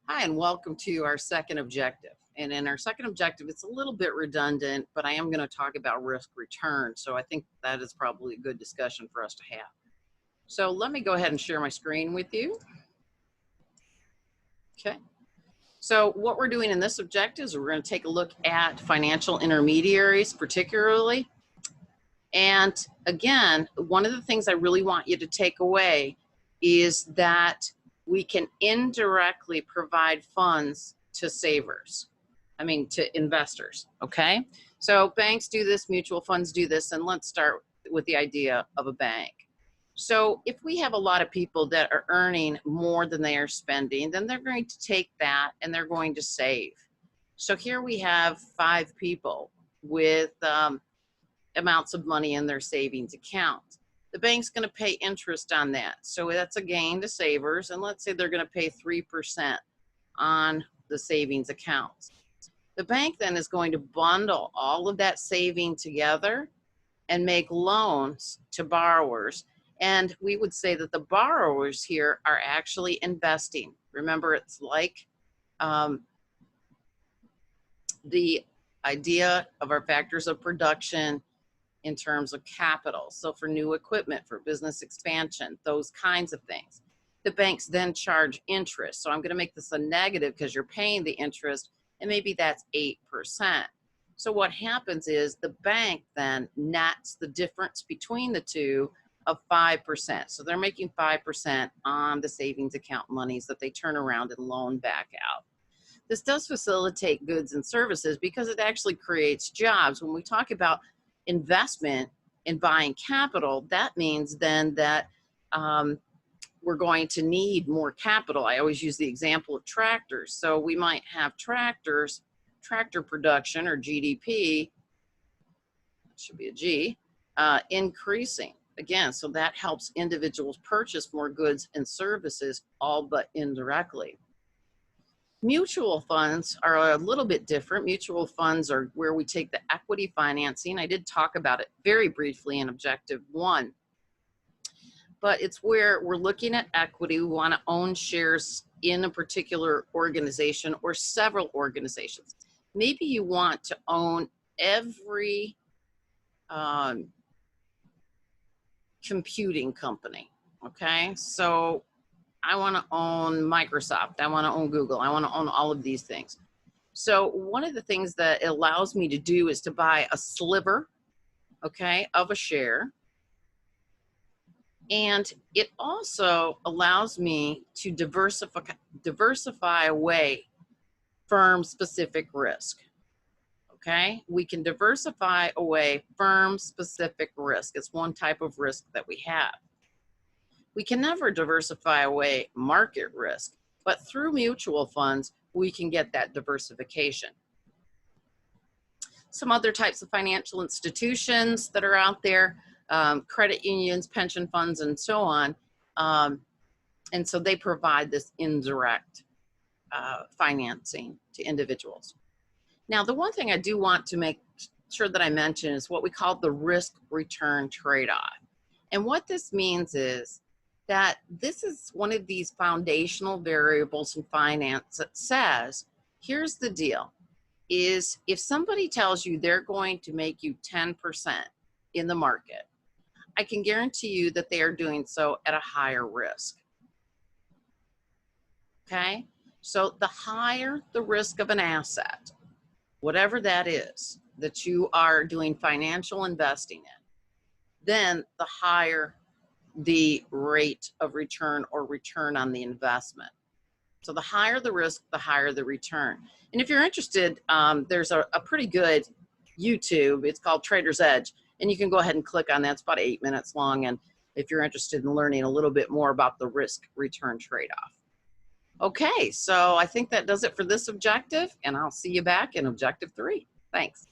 Hi, and welcome to our second objective. And in our second objective, it's a little bit redundant, but I am going to talk about risk return. So I think that is probably a good discussion for us to have. So let me go ahead and share my screen with you. Okay. So what we're doing in this objective is we're going to take a look at financial intermediaries particularly. And again, one of the things I really want you to take away is that we can indirectly provide funds to savers. To investors, okay? So banks do this, mutual funds do this, and let's start with the idea of a bank. So if we have a lot of people that are earning more than they are spending, then they're going to take that and they're going to save. So here we have 5 people with amounts of money in their savings account. The bank's going to pay interest on that. So that's a gain to savers. And let's say they're going to pay 3% on the savings accounts. The bank then is going to bundle all of that saving together and make loans to borrowers. And we would say that the borrowers here are actually investing. Remember, it's like the idea of our factors of production in terms of capital. So for new equipment, for business expansion, those kinds of things. The banks then charge interest. So I'm going to make this a negative because you're paying the interest, and maybe that's 8%. So what happens is the bank then nets the difference between the two of 5%. So they're making 5% on the savings account monies that they turn around and loan back out. This does facilitate goods and services because it actually creates jobs. When we talk about investment in buying capital, that means then that we're going to need more capital. I always use the example of tractors. So we might have tractor production, or GDP, should be a G, increasing. Again, so that helps individuals purchase more goods and services, all but indirectly. Mutual funds are a little bit different. Mutual funds are where we take the equity financing. I did talk about it very briefly in Objective 1. But it's where we're looking at equity. We want to own shares in a particular organization or several organizations. Maybe you want to own every computing company, okay? So I want to own Microsoft, I want to own Google, I want to own all of these things. So one of the things that it allows me to do is to buy a sliver, okay, of a share. And it also allows me to diversify away firm-specific risk. Okay, we can diversify away firm-specific risk. It's one type of risk that we have. We can never diversify away market risk, but through mutual funds, we can get that diversification. Some other types of financial institutions that are out there, credit unions, pension funds, and so on. And so they provide this indirect financing to individuals. Now, the one thing I do want to make sure that I mention is what we call the risk-return trade-off. And what this means is that this is one of these foundational variables in finance that says, here's the deal, is if somebody tells you they're going to make you 10% in the market, I can guarantee you that they are doing so at a higher risk. Okay? So the higher the risk of an asset, whatever that is, that you are doing financial investing in, then the higher the rate of return or return on the investment. So the higher the risk, the higher the return. And if you're interested, there's a pretty good YouTube. It's called Trader's Edge. And you can go ahead and click on that. It's about 8 minutes long. And if you're interested in learning a little bit more about the risk-return trade-off. Okay, so I think that does it for this objective. And I'll see you back in Objective 3. Thanks.